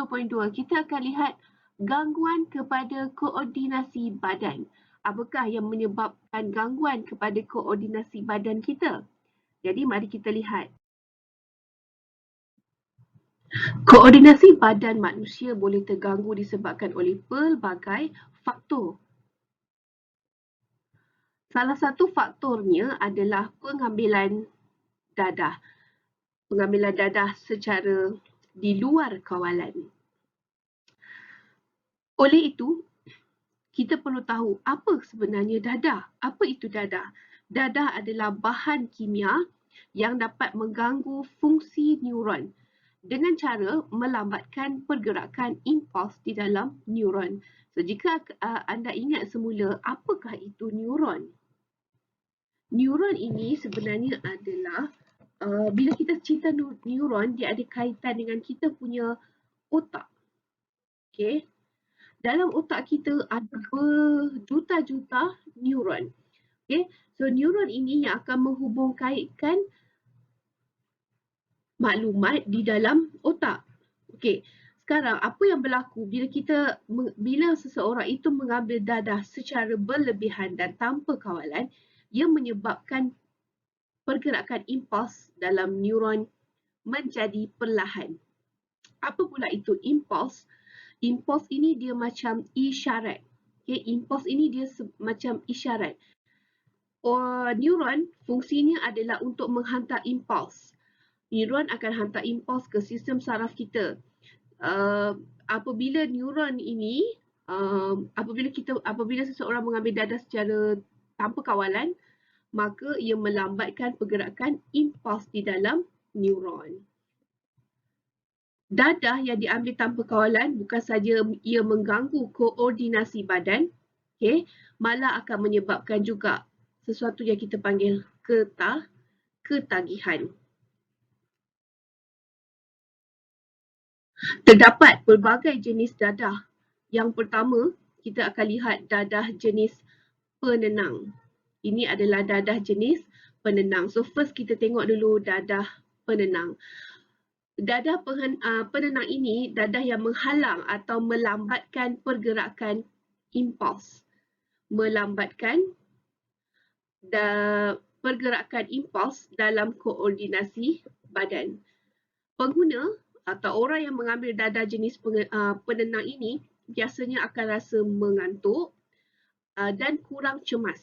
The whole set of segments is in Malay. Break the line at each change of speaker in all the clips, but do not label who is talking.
2.2, kita akan lihat gangguan kepada koordinasi badan. Apakah yang menyebabkan gangguan kepada koordinasi badan kita? Jadi mari kita lihat. Koordinasi badan manusia boleh terganggu disebabkan oleh pelbagai faktor. Salah satu faktornya adalah pengambilan dadah. Pengambilan dadah secara di luar kawalan. Oleh itu, kita perlu tahu apa sebenarnya dadah. Apa itu dadah? Dadah adalah bahan kimia yang dapat mengganggu fungsi neuron dengan cara melambatkan pergerakan impuls di dalam neuron. So, jika anda ingat semula, apakah itu neuron? Neuron ini sebenarnya adalah bila kita cerita neuron, dia ada kaitan dengan kita punya otak. Okay. Dalam otak kita ada berjuta-juta neuron. Okay. So neuron ini yang akan menghubungkaitkan maklumat di dalam otak. Okay. Sekarang apa yang berlaku bila seseorang itu mengambil dadah secara berlebihan dan tanpa kawalan, ia menyebabkan pergerakan impuls dalam neuron menjadi perlahan. Apa pula itu impuls? Impuls ini dia macam isyarat. Okay, impuls ini dia macam isyarat. Neuron fungsinya adalah untuk menghantar impuls. Neuron akan hantar impuls ke sistem saraf kita. Apabila neuron ini, apabila seseorang mengambil dadah secara tanpa kawalan, maka ia melambatkan pergerakan impuls di dalam neuron. Dadah yang diambil tanpa kawalan bukan saja ia mengganggu koordinasi badan, okay, malah akan menyebabkan juga sesuatu yang kita panggil ketagihan. Terdapat pelbagai jenis dadah. Yang pertama, kita akan lihat dadah jenis penenang. Ini adalah dadah jenis penenang. So first kita tengok dulu dadah penenang. Dadah penenang ini dadah yang menghalang atau melambatkan pergerakan impuls. Melambatkan pergerakan impuls dalam koordinasi badan. Pengguna atau orang yang mengambil dadah jenis penenang ini biasanya akan rasa mengantuk dan kurang cemas.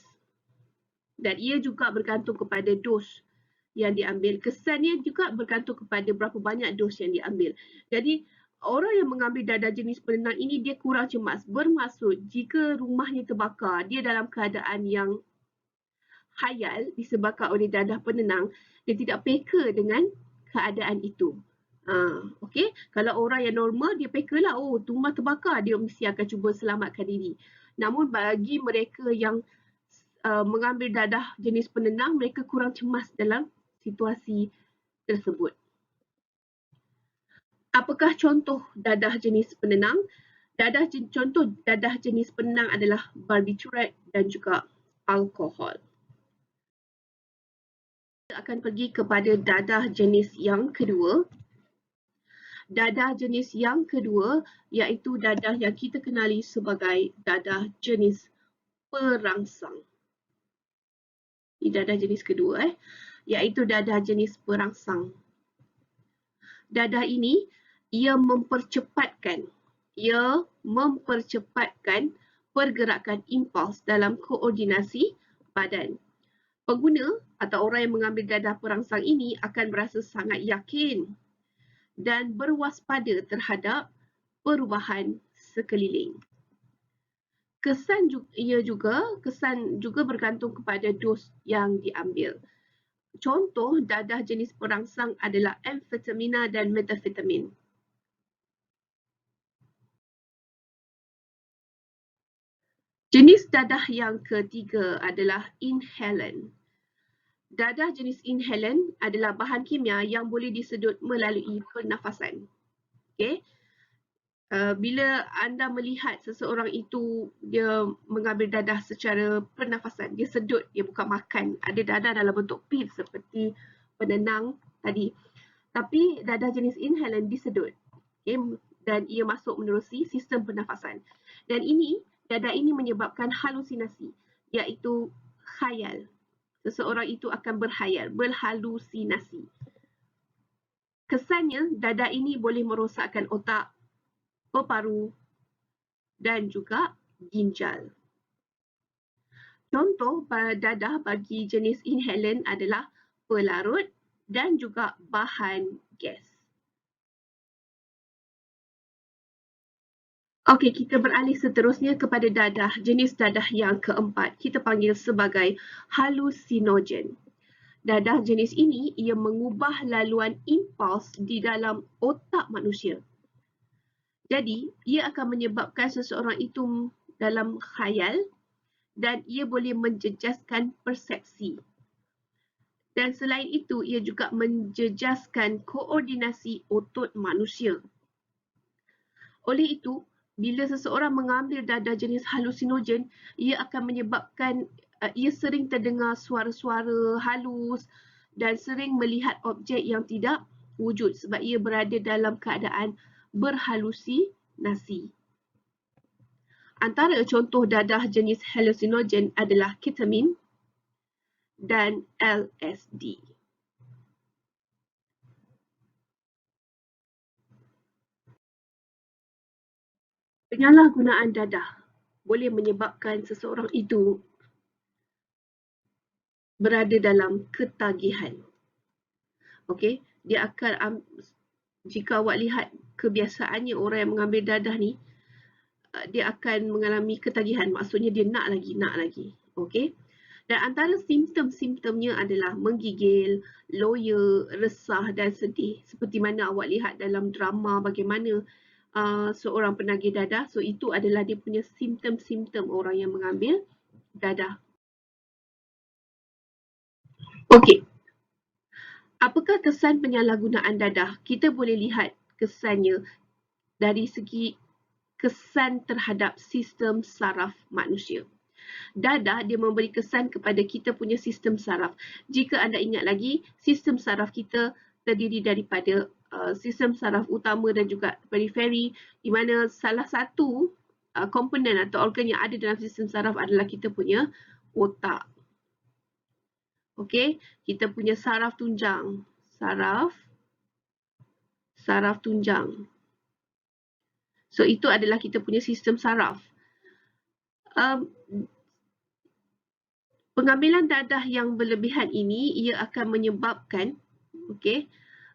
Dan ia juga bergantung kepada dos yang diambil. Kesannya juga bergantung kepada berapa banyak dos yang diambil. Jadi orang yang mengambil dadah jenis penenang ini dia kurang cemas. Bermaksud jika rumahnya terbakar, dia dalam keadaan yang khayal disebabkan oleh dadah penenang, dia tidak peka dengan keadaan itu. Okay. Kalau orang yang normal dia peka lah, oh rumah terbakar, dia mesti akan cuba selamatkan diri. Namun bagi mereka yang mengambil dadah jenis penenang, mereka kurang cemas dalam situasi tersebut. Apakah contoh dadah jenis penenang? Contoh dadah jenis penenang adalah barbiturate dan juga alkohol. Kita akan pergi kepada dadah jenis yang kedua. Dadah jenis yang kedua iaitu dadah yang kita kenali sebagai dadah jenis perangsang. Ini dadah jenis kedua, iaitu dadah jenis perangsang. Dadah ini ia mempercepatkan pergerakan impuls dalam koordinasi badan. Pengguna atau orang yang mengambil dadah perangsang ini akan berasa sangat yakin dan berwaspada terhadap perubahan sekeliling. Kesan juga bergantung kepada dos yang diambil. Contoh dadah jenis perangsang adalah amfetamina dan metafetamin. Jenis dadah yang ketiga adalah inhalant. Dadah jenis inhalant adalah bahan kimia yang boleh disedut melalui pernafasan. Okay. Bila anda melihat seseorang itu dia mengambil dadah secara pernafasan, dia sedut, dia bukan makan. Ada dadah dalam bentuk pil seperti penenang tadi. Tapi dadah jenis inhalant disedut. Okay. dan ia masuk menerusi sistem pernafasan. Dan dadah ini menyebabkan halusinasi, iaitu khayal. Seseorang itu akan berhayal, berhalusinasi. Kesannya, dadah ini boleh merosakkan otak, paru-paru dan juga ginjal. Contoh dadah bagi jenis inhalant adalah pelarut dan juga bahan gas. Okey, kita beralih seterusnya kepada dadah, jenis dadah yang keempat. Kita panggil sebagai halusinogen. Dadah jenis ini, ia mengubah laluan impuls di dalam otak manusia. Jadi, ia akan menyebabkan seseorang itu dalam khayal dan ia boleh menjejaskan persepsi. Dan selain itu, ia juga menjejaskan koordinasi otot manusia. Oleh itu, bila seseorang mengambil dadah jenis halusinogen, ia akan menyebabkan ia sering terdengar suara-suara halus dan sering melihat objek yang tidak wujud sebab ia berada dalam keadaan berhalusinasi. Antara contoh dadah jenis halusinogen adalah ketamin dan LSD. Penyalahgunaan dadah boleh menyebabkan seseorang itu berada dalam ketagihan. Okey, dia akan jika awak lihat kebiasaannya orang yang mengambil dadah ni, dia akan mengalami ketagihan, maksudnya dia nak lagi. Okey. Dan antara simptom-simptomnya adalah menggigil, loya, resah dan sedih. Seperti mana awak lihat dalam drama bagaimana seorang penagih dadah. So itu adalah dia punya simptom-simptom orang yang mengambil dadah. Okey. Apakah kesan penyalahgunaan dadah? Kita boleh lihat kesannya dari segi kesan terhadap sistem saraf manusia. Dadah dia memberi kesan kepada kita punya sistem saraf. Jika anda ingat lagi, sistem saraf kita terdiri daripada sistem saraf utama dan juga periferi, di mana salah satu komponen atau organ yang ada dalam sistem saraf adalah kita punya otak. Okey, kita punya saraf tunjang. Saraf tunjang. So itu adalah kita punya sistem saraf. Pengambilan dadah yang berlebihan ini ia akan menyebabkan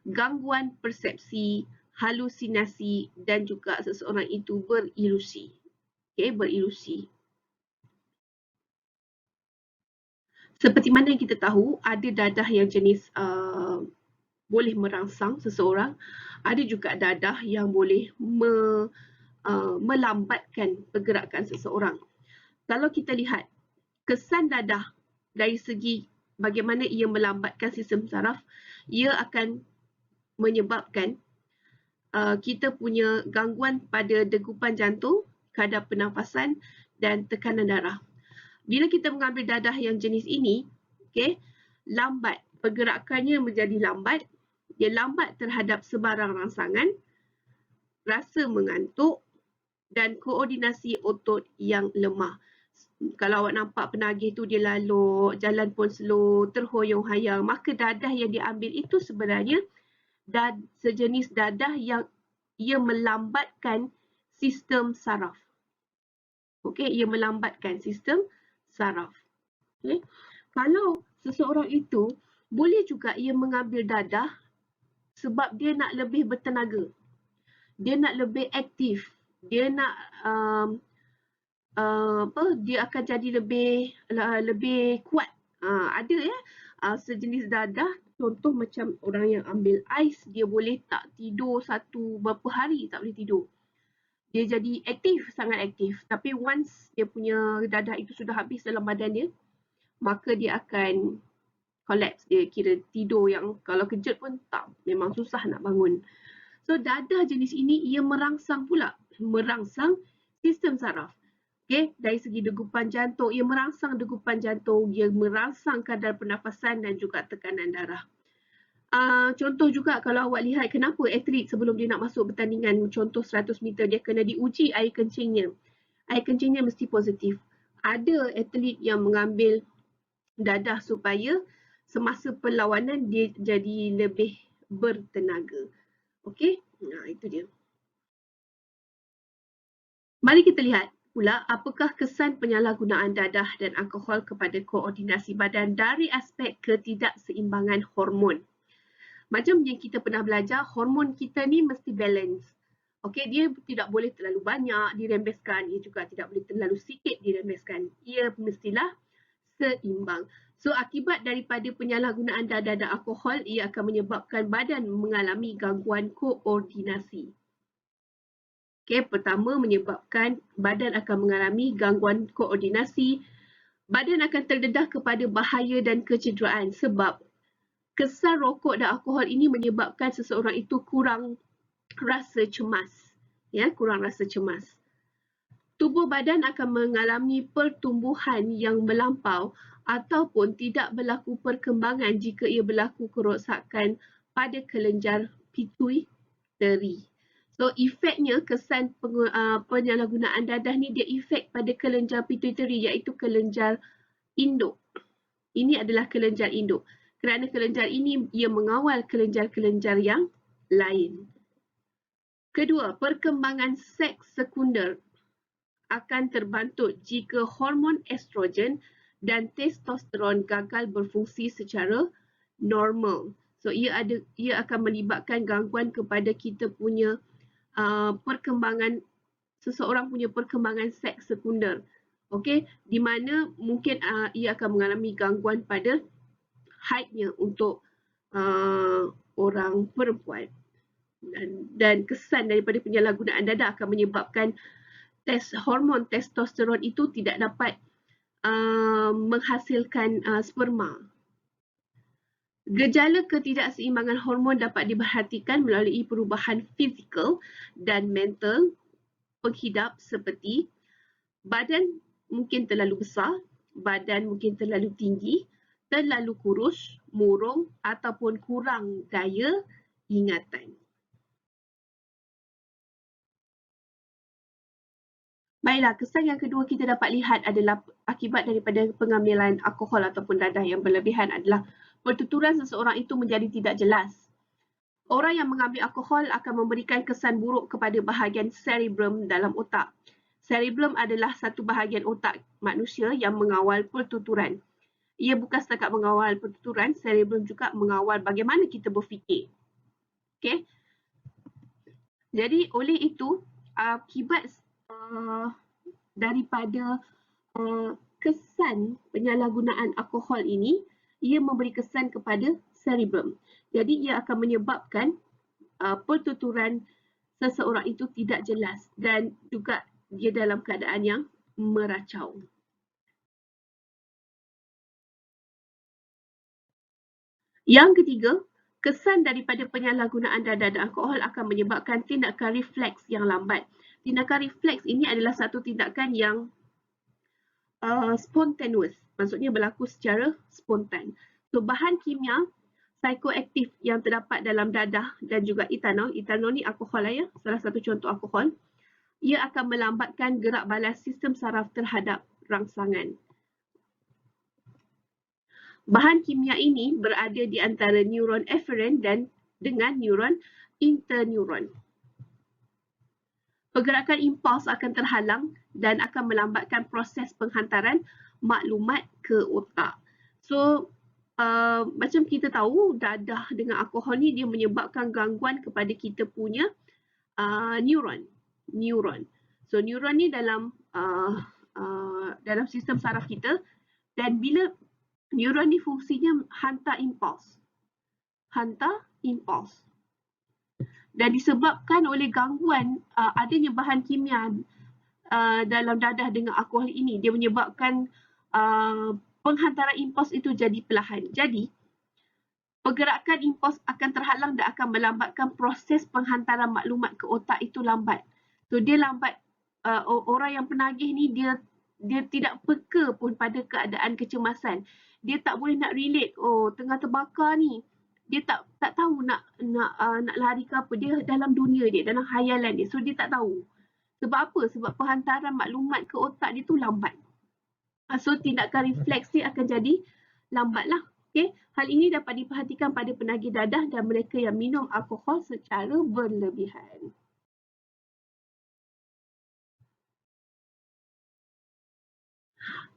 gangguan persepsi, halusinasi dan juga seseorang itu berilusi. Berilusi. Seperti mana yang kita tahu, ada dadah yang jenis boleh merangsang seseorang, ada juga dadah yang boleh melambatkan pergerakan seseorang. Kalau kita lihat kesan dadah dari segi bagaimana ia melambatkan sistem saraf, ia akan menyebabkan kita punya gangguan pada degupan jantung, kadar pernafasan dan tekanan darah. Bila kita mengambil dadah yang jenis ini, lambat, pergerakannya menjadi lambat, dia lambat terhadap sebarang rangsangan, rasa mengantuk dan koordinasi otot yang lemah. Kalau awak nampak penagih tu dia laluk, jalan pun slow, terhoyong-hayang, maka dadah yang diambil itu sebenarnya sejenis dadah yang ia melambatkan sistem saraf. Ia melambatkan sistem saraf. Kalau seseorang itu boleh juga ia mengambil dadah sebab dia nak lebih bertenaga. Dia nak lebih aktif. Dia nak dia akan jadi lebih kuat. Ada sejenis dadah, contoh macam orang yang ambil ais, dia boleh tak tidur beberapa hari tak boleh tidur. Dia jadi aktif, sangat aktif. Tapi once dia punya dadah itu sudah habis dalam badan dia, maka dia akan collapse. Dia kira tidur yang kalau kejut pun tak, memang susah nak bangun. So dadah jenis ini ia merangsang pula, merangsang sistem saraf. Dari segi degupan jantung, ia merangsang degupan jantung, ia merangsang kadar pernafasan dan juga tekanan darah. Contoh juga kalau awak lihat kenapa atlet sebelum dia nak masuk pertandingan contoh 100 meter dia kena diuji air kencingnya. Air kencingnya mesti positif. Ada atlet yang mengambil dadah supaya semasa perlawanan dia jadi lebih bertenaga. Okey, itu dia. Mari kita lihat pula apakah kesan penyalahgunaan dadah dan alkohol kepada koordinasi badan dari aspek ketidakseimbangan hormon. Macam yang kita pernah belajar, hormon kita ni mesti balance. Okey, dia tidak boleh terlalu banyak dirembeskan, ia juga tidak boleh terlalu sikit dirembeskan. Ia mestilah seimbang. So, akibat daripada penyalahgunaan dadah dan alkohol, ia akan menyebabkan badan mengalami gangguan koordinasi. Okey, pertama menyebabkan badan akan mengalami gangguan koordinasi. Badan akan terdedah kepada bahaya dan kecederaan sebab kesan rokok dan alkohol ini menyebabkan seseorang itu kurang rasa cemas. Ya, kurang rasa cemas. Tubuh badan akan mengalami pertumbuhan yang melampau ataupun tidak berlaku perkembangan jika ia berlaku kerosakan pada kelenjar pituitari. So, efeknya kesan penyalahgunaan dadah ni dia efek pada kelenjar pituitari iaitu kelenjar induk. Ini adalah kelenjar induk. Kerana kelenjar ini ia mengawal kelenjar-kelenjar yang lain. Kedua, perkembangan seks sekunder akan terbantut jika hormon estrogen dan testosteron gagal berfungsi secara normal. So ia akan melibatkan gangguan kepada kita punya perkembangan, seseorang punya perkembangan seks sekunder. Okey, di mana mungkin ia akan mengalami gangguan pada haidnya untuk orang perempuan. Dan kesan daripada penyalahgunaan dadah akan menyebabkan hormon testosteron itu tidak dapat menghasilkan sperma. Gejala ketidakseimbangan hormon dapat diperhatikan melalui perubahan fizikal dan mental penghidap seperti badan mungkin terlalu besar, badan mungkin terlalu tinggi, terlalu kurus, murung ataupun kurang daya ingatan. Baiklah, kesan yang kedua kita dapat lihat adalah akibat daripada pengambilan alkohol ataupun dadah yang berlebihan adalah pertuturan seseorang itu menjadi tidak jelas. Orang yang mengambil alkohol akan memberikan kesan buruk kepada bahagian cerebrum dalam otak. Cerebrum adalah satu bahagian otak manusia yang mengawal pertuturan. Ia bukan setakat mengawal pertuturan, cerebrum juga mengawal bagaimana kita berfikir. Okey. Jadi oleh itu akibat daripada kesan penyalahgunaan alkohol ini, ia memberi kesan kepada cerebrum. Jadi ia akan menyebabkan pertuturan seseorang itu tidak jelas dan juga dia dalam keadaan yang meracau. Yang ketiga, kesan daripada penyalahgunaan dadah dan alkohol akan menyebabkan tindakan refleks yang lambat. Tindakan refleks ini adalah satu tindakan yang spontaneous, maksudnya berlaku secara spontan. So, bahan kimia psikoaktif yang terdapat dalam dadah dan juga etanol ni alkohol ya, salah satu contoh alkohol, ia akan melambatkan gerak balas sistem saraf terhadap rangsangan. Bahan kimia ini berada di antara neuron eferen dan dengan neuron interneuron. Pergerakan impuls akan terhalang dan akan melambatkan proses penghantaran maklumat ke otak. So, macam kita tahu, dadah dengan alkohol ni dia menyebabkan gangguan kepada kita punya neuron. So, neuron ni dalam sistem saraf kita, dan bila neuron ni fungsinya hantar impuls. Dan disebabkan oleh gangguan adanya bahan kimia dalam dadah dengan alkohol ini, dia menyebabkan penghantaran impuls itu jadi perlahan. Jadi, pergerakan impuls akan terhalang dan akan melambatkan proses penghantaran maklumat ke otak itu lambat. So, dia lambat. Orang yang penagih ni dia tidak peka pun pada keadaan kecemasan. Dia tak boleh nak relate, oh tengah terbakar ni. dia tak tahu nak lari ke apa. Dia dalam dunia dia, dalam khayalan dia. So dia tak tahu. Sebab apa? Sebab penghantaran maklumat ke otak dia tu lambat. So tindakan refleksi akan jadi lambatlah. Okay. Hal ini dapat diperhatikan pada penagih dadah dan mereka yang minum alkohol secara berlebihan.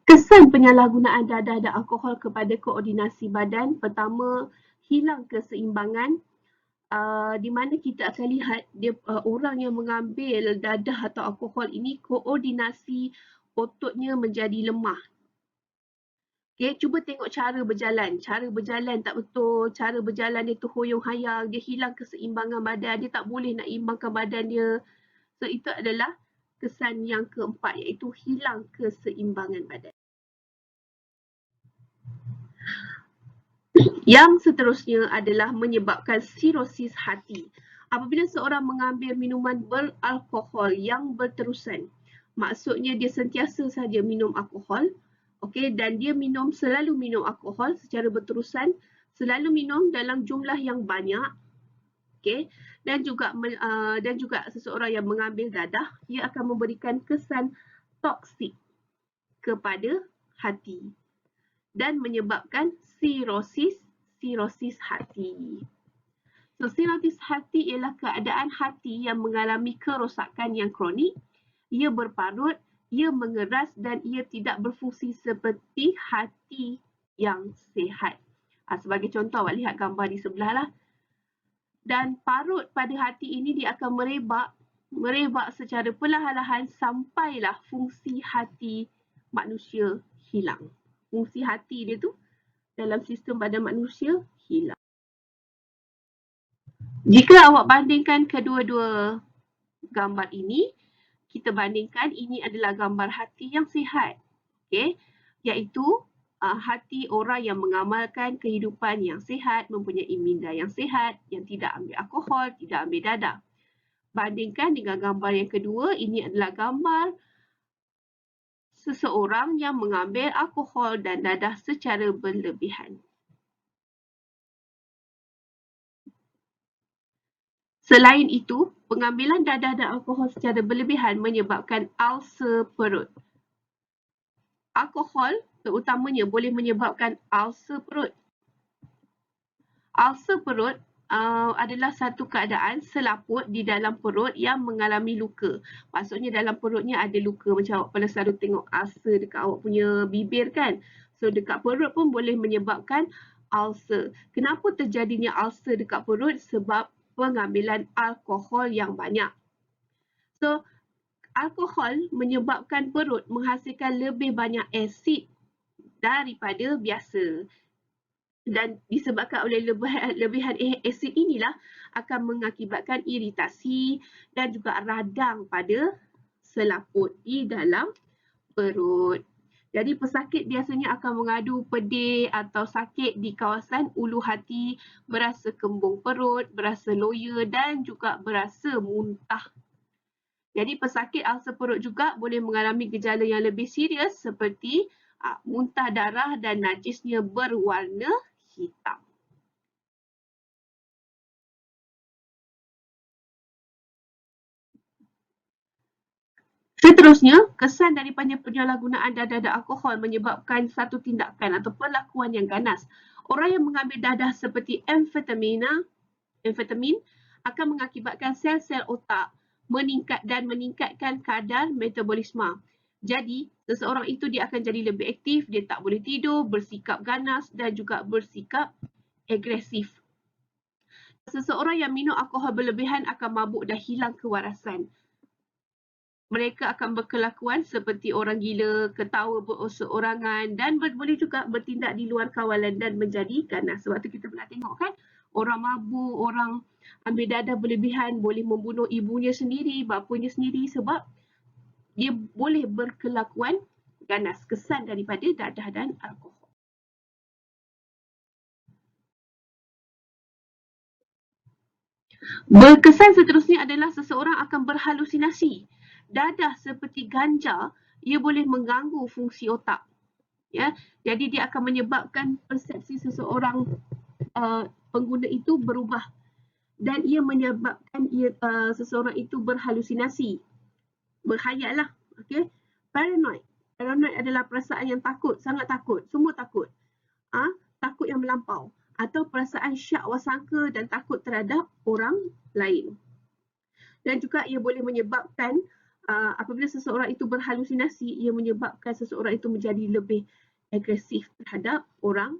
Kesan penyalahgunaan dadah dan alkohol kepada koordinasi badan. Pertama, hilang keseimbangan. Di mana kita akan lihat dia, orang yang mengambil dadah atau alkohol ini, koordinasi ototnya menjadi lemah. Okay, cuba tengok cara berjalan. Cara berjalan tak betul. Cara berjalan dia tu hoyong-hayang. Dia hilang keseimbangan badan. Dia tak boleh nak imbangkan badan dia. So, itu adalah kesan yang keempat, iaitu hilang keseimbangan badan. Yang seterusnya adalah menyebabkan sirosis hati. Apabila seorang mengambil minuman beralkohol yang berterusan, maksudnya dia sentiasa saja minum alkohol, okay, dan dia selalu minum alkohol secara berterusan, selalu minum dalam jumlah yang banyak, okay, dan juga seseorang yang mengambil dadah, ia akan memberikan kesan toksik kepada hati dan menyebabkan sirosis hati. So, sirosis hati ialah keadaan hati yang mengalami kerosakan yang kronik. Ia berparut, ia mengeras dan ia tidak berfungsi seperti hati yang sihat. Sebagai contoh, awak lihat gambar di sebelah lah. Dan parut pada hati ini dia akan merebak secara perlahan-lahan sampailah fungsi hati manusia hilang. Fungsi hati dia tu dalam sistem badan manusia hilang. Jika awak bandingkan kedua-dua gambar ini, kita bandingkan ini adalah gambar hati yang sihat, okay? Iaitu hati orang yang mengamalkan kehidupan yang sihat, mempunyai minda yang sihat, yang tidak ambil alkohol, tidak ambil dadah. Bandingkan dengan gambar yang kedua, ini adalah gambar seseorang yang mengambil alkohol dan dadah secara berlebihan. Selain itu, pengambilan dadah dan alkohol secara berlebihan menyebabkan ulcer perut. Alkohol terutamanya boleh menyebabkan ulcer perut. Ulcer perut adalah satu keadaan selaput di dalam perut yang mengalami luka. Maksudnya dalam perutnya ada luka, macam awak pernah selalu tengok ulcer dekat awak punya bibir kan. So dekat perut pun boleh menyebabkan ulcer. Kenapa terjadinya ulcer dekat perut? Sebab pengambilan alkohol yang banyak. So, alkohol menyebabkan perut menghasilkan lebih banyak asid daripada biasa. Dan disebabkan oleh lebihan asid inilah akan mengakibatkan iritasi dan juga radang pada selaput di dalam perut. Jadi pesakit biasanya akan mengadu pedih atau sakit di kawasan ulu hati, berasa kembung perut, berasa loya dan juga berasa muntah. Jadi pesakit ulcer perut juga boleh mengalami gejala yang lebih serius seperti muntah darah dan najisnya berwarna hitam. Seterusnya, kesan daripada penyalahgunaan dadah dan alkohol menyebabkan satu tindakan atau perlakuan yang ganas. Orang yang mengambil dadah seperti amfetamin akan mengakibatkan sel-sel otak meningkatkan kadar metabolisme. Jadi, seseorang itu dia akan jadi lebih aktif, dia tak boleh tidur, bersikap ganas dan juga bersikap agresif. Seseorang yang minum alkohol berlebihan akan mabuk dan hilang kewarasan. Mereka akan berkelakuan seperti orang gila, ketawa berseorangan dan boleh juga bertindak di luar kawalan dan menjadi ganas. Sebab tu kita pernah tengok kan, orang mabuk, orang ambil dadah berlebihan boleh membunuh ibunya sendiri, bapanya sendiri sebab dia boleh berkelakuan ganas, kesan daripada dadah dan alkohol. Berkesan seterusnya adalah seseorang akan berhalusinasi. Dadah seperti ganja, ia boleh mengganggu fungsi otak. Ya, jadi dia akan menyebabkan persepsi seseorang pengguna itu berubah dan ia menyebabkan seseorang itu berhalusinasi, berkhayal lah. Okay? Paranoid adalah perasaan yang takut, sangat takut, semua takut. Takut yang melampau atau perasaan syak wasangka dan takut terhadap orang lain. Dan juga ia boleh menyebabkan apabila seseorang itu berhalusinasi, ia menyebabkan seseorang itu menjadi lebih agresif terhadap orang